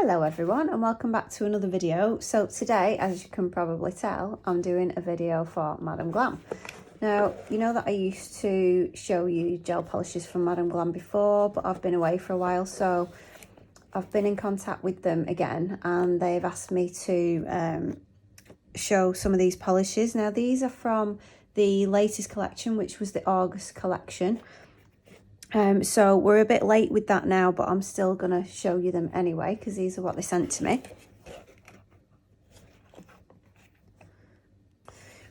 Hello everyone and welcome back to another video. So today, as you can probably tell, I'm doing a video for Madam Glam. Now, you know that I used to show you gel polishes from Madam Glam before, but I've been away for a while, so I've been in contact with them again and they've asked me to show some of these polishes. Now, these are from the latest collection, which was the August collection. So we're a bit late with that now, but I'm still going to show you them anyway, because these are what they sent to me.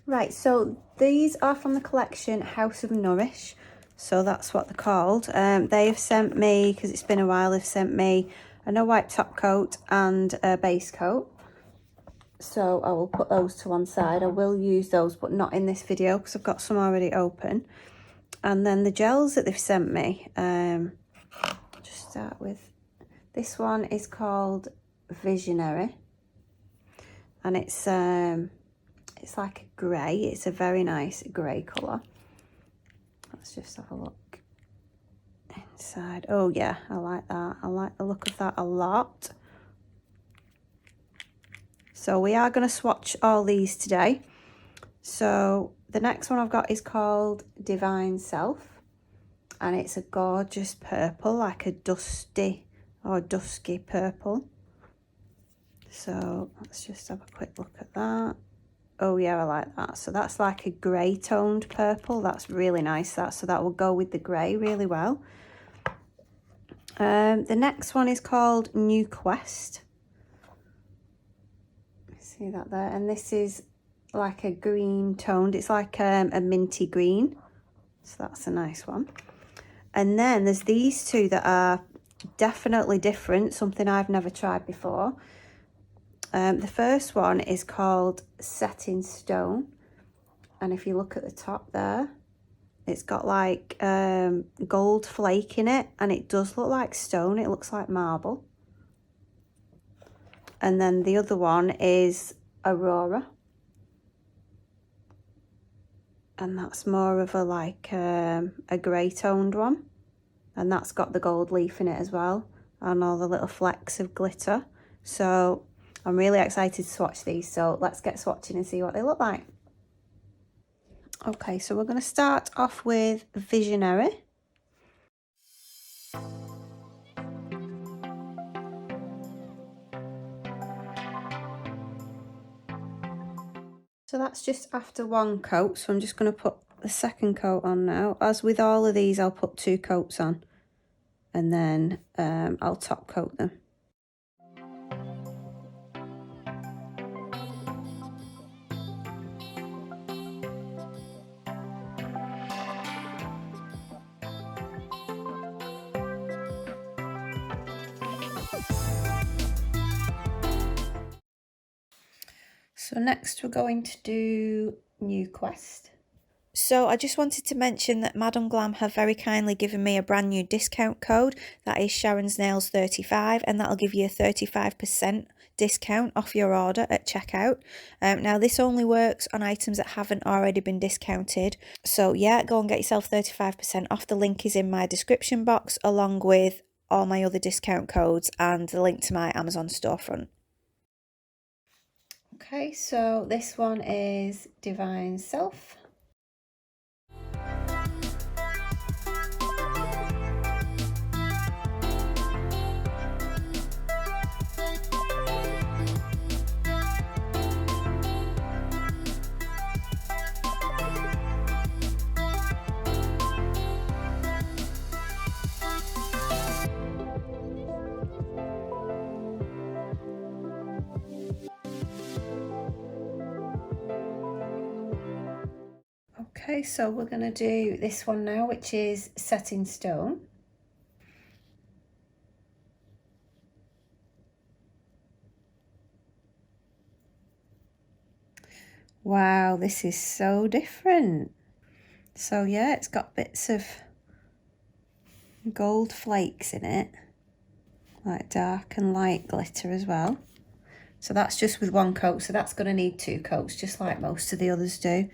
Right, so these are from the collection House of Nourish. So that's what they're called. They have sent me, because it's been a while, they've sent me a no wipe top coat and a base coat. So I will put those to one side. I will use those, but not in this video, because I've got some already open. And then the gels that they've sent me, just start with, this one is called Visionary, and it's like a grey. It's a very nice grey colour. Let's just have a look inside. Oh yeah, I like that. I like the look of that a lot. So we are going to swatch all these today. So the next one I've got is called Divine Self, and it's a gorgeous purple, like a dusty or dusky purple. So let's just have a quick look at that. Oh yeah, I like that. So that's like a grey toned purple. That's really nice, that. So that will go with the grey really well. The next one is called New Quest. See that there? And this is like a green toned. It's like a minty green. So that's a nice one. And then there's these two that are definitely different, something I've never tried before. The first one is called Set in Stone, and if you look at the top there, it's got like gold flake in it, and it does look like stone. It looks like marble. And then the other one is Aurora, and that's more of a like a grey toned one, and that's got the gold leaf in it as well, and all the little flecks of glitter. So I'm really excited to swatch these, so let's get swatching and see what they look like. Okay, so we're going to start off with Visionary. So that's just after one coat, so I'm just going to put the second coat on now. As with all of these, I'll put 2 coats on, and then I'll top coat them. So next we're going to do New Quest. So I just wanted to mention that Madam Glam have very kindly given me a brand new discount code. That is Sharon's Nails 35, and that'll give you a 35% discount off your order at checkout. Now this only works on items that haven't already been discounted. So yeah, go and get yourself 35% off. The link is in my description box, along with all my other discount codes and the link to my Amazon storefront. Okay, so this one is Divine Self. Okay, so we're going to do this one now, which is Set in Stone. Wow, this is so different. So yeah, it's got bits of gold flakes in it, like dark and light glitter as well. So that's just with one coat, so that's going to need 2 coats, just like most of the others do.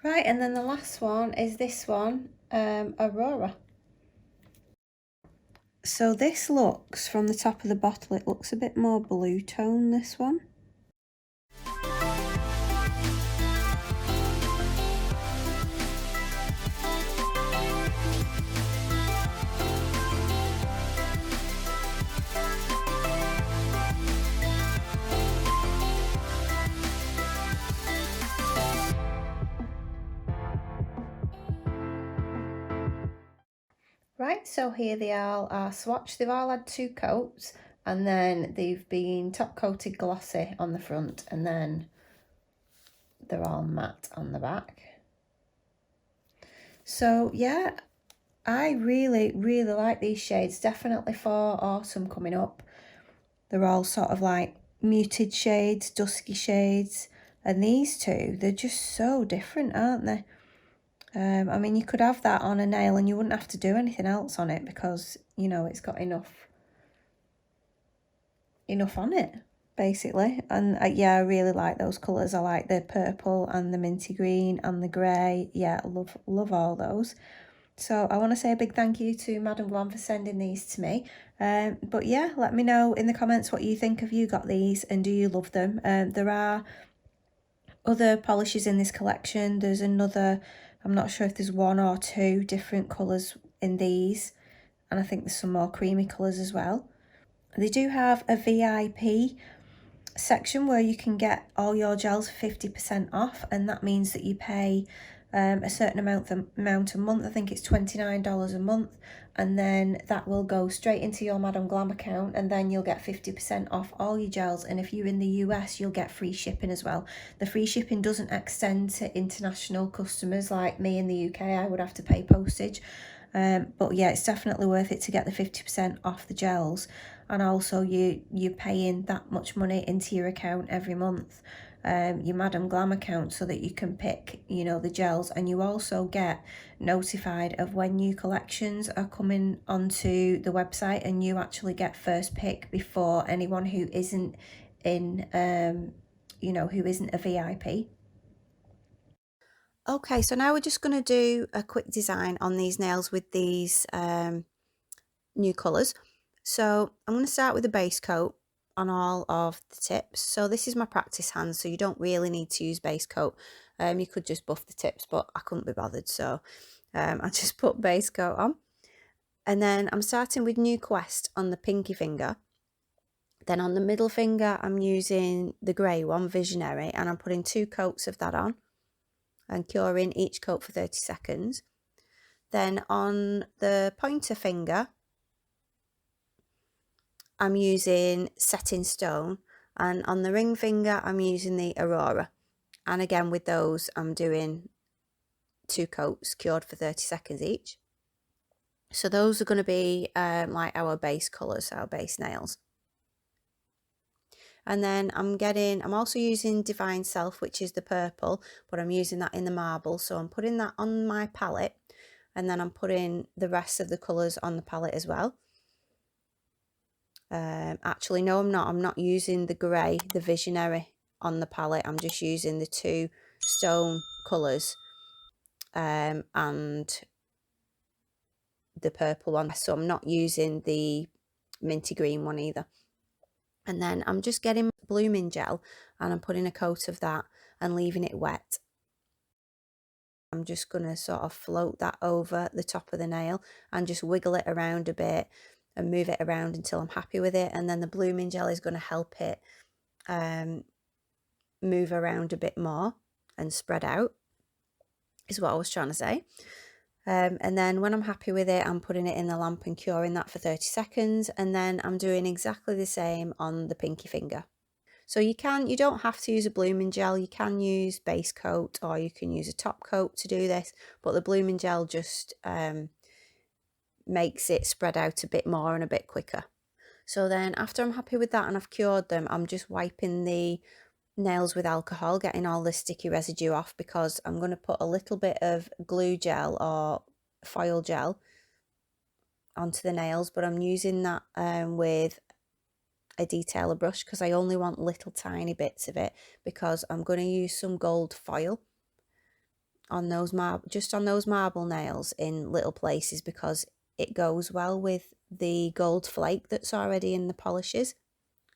Right, and then the last one is this one, Aurora. So this looks, from the top of the bottle, it looks a bit more blue tone, this one. Right, so here they all are swatched. They've all had 2 coats, and then they've been top coated glossy on the front, and then they're all matte on the back. So yeah, I really like these shades, definitely for autumn coming up. They're all sort of like muted shades, dusky shades, and these two, they're just so different, aren't they? I mean, you could have that on a nail and you wouldn't have to do anything else on it because, you know, it's got enough on it, basically. And yeah, I really like those colours. I like the purple and the minty green and the grey. Yeah, love all those. So I want to say a big thank you to Madam Glam for sending these to me. But yeah, let me know in the comments what you think. Have you got these and do you love them? There are other polishes in this collection. There's another, I'm not sure if there's 1 or 2 different colours in these, and I think there's some more creamy colours as well. They do have a VIP section where you can get all your gels for 50% off, and that means that you pay a certain amount a month. I think it's $29 a month, and then that will go straight into your Madam Glam account, and then you'll get 50% off all your gels. And if you're in the US, you'll get free shipping as well. The free shipping doesn't extend to international customers like me in the UK. I would have to pay postage. But yeah, it's definitely worth it to get the 50% off the gels, and also you're paying that much money into your account every month, your Madam Glam account, so that you can pick, you know, the gels, and you also get notified of when new collections are coming onto the website, and you actually get first pick before anyone who isn't in, you know, who isn't a VIP. Okay, so now we're just going to do a quick design on these nails with these new colours. So I'm going to start with a base coat on all of the tips. So this is my practice hand, so you don't really need to use base coat. You could just buff the tips, but I couldn't be bothered, so I just put base coat on. And then I'm starting with New Quest on the pinky finger. Then on the middle finger, I'm using the grey one, Visionary, and I'm putting 2 coats of that on and curing each coat for 30 seconds. Then on the pointer finger, I'm using Setting Stone, and on the ring finger, I'm using the Aurora. And again, with those, I'm doing 2 coats cured for 30 seconds each. So those are going to be like our base colours, our base nails. And then I'm also using Divine Self, which is the purple, but I'm using that in the marble. So I'm putting that on my palette, and then I'm putting the rest of the colours on the palette as well. Actually, no, I'm not. I'm not using the grey, the Visionary, on the palette. I'm just using the 2 stone colours and the purple one. So I'm not using the minty green one either. And then I'm just getting blooming gel and I'm putting a coat of that and leaving it wet. I'm just going to sort of float that over the top of the nail and just wiggle it around a bit and move it around until I'm happy with it. And then the blooming gel is going to help it move around a bit more and spread out, is what I was trying to say. And then when I'm happy with it, I'm putting it in the lamp and curing that for 30 seconds. And then I'm doing exactly the same on the pinky finger. So you don't have to use a blooming gel. You can use base coat or you can use a top coat to do this, but the blooming gel just makes it spread out a bit more and a bit quicker. So then after I'm happy with that and I've cured them, I'm just wiping the nails with alcohol, getting all the sticky residue off, because I'm going to put a little bit of glue gel or foil gel onto the nails, but I'm using that with a detailer brush because I only want little tiny bits of it, because I'm going to use some gold foil on those just on those marble nails in little places, because it goes well with the gold flake that's already in the polishes.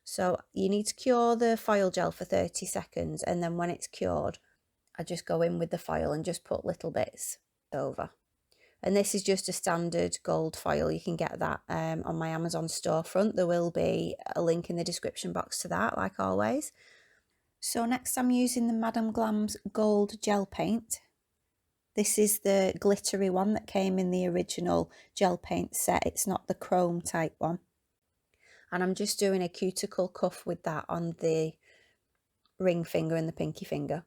So you need to cure the foil gel for 30 seconds, and then when it's cured, I just go in with the foil and just put little bits over. And this is just a standard gold foil. You can get that on my Amazon storefront. There will be a link in the description box to that, like always. So next I'm using the Madame Glam's gold gel paint. This is the glittery one that came in the original gel paint set. It's not the chrome type one. And I'm just doing a cuticle cuff with that on the ring finger and the pinky finger.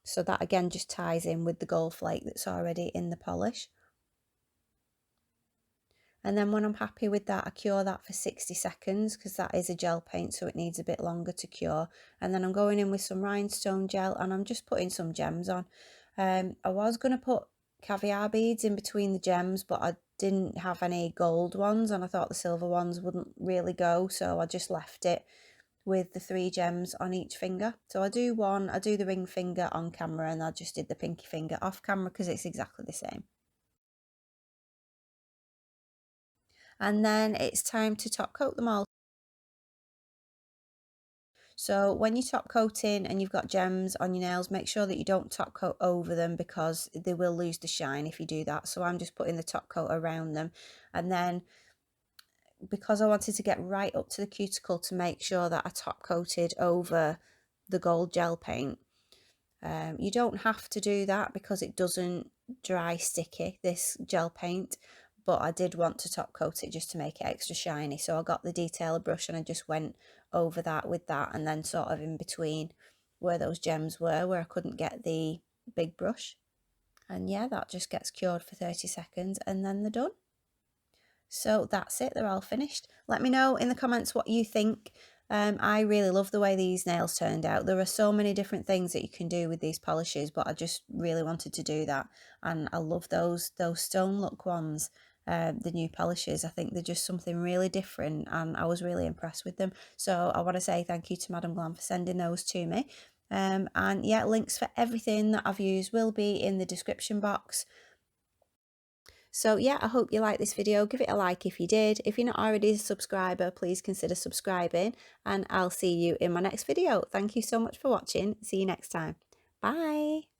So that again just ties in with the gold flake that's already in the polish. And then when I'm happy with that, I cure that for 60 seconds because that is a gel paint, so it needs a bit longer to cure. And then I'm going in with some rhinestone gel and I'm just putting some gems on. I was going to put caviar beads in between the gems, but I didn't have any gold ones and I thought the silver ones wouldn't really go, so I just left it with the 3 gems on each finger. So I do the ring finger on camera, and I just did the pinky finger off camera because it's exactly the same. And then it's time to top coat them all. So when you're top coating and you've got gems on your nails, make sure that you don't top coat over them because they will lose the shine if you do that. So I'm just putting the top coat around them. And then because I wanted to get right up to the cuticle to make sure that I top coated over the gold gel paint, you don't have to do that because it doesn't dry sticky, this gel paint, but I did want to top coat it just to make it extra shiny. So I got the detailer brush and I just went over that with that, and then sort of in between where those gems were, where I couldn't get the big brush. And yeah, that just gets cured for 30 seconds and then they're done. So that's it, they're all finished. Let me know in the comments what you think. I really love the way these nails turned out. There are so many different things that you can do with these polishes, but I just really wanted to do that. And I love those stone look ones, the new polishes. I think they're just something really different and I was really impressed with them. So I want to say thank you to Madame Glam for sending those to me. And yeah, links for everything that I've used will be in the description box. So yeah, I hope you liked this video. Give it a like if you did. If you're not already a subscriber, please consider subscribing, and I'll see you in my next video. Thank you so much for watching. See you next time. Bye.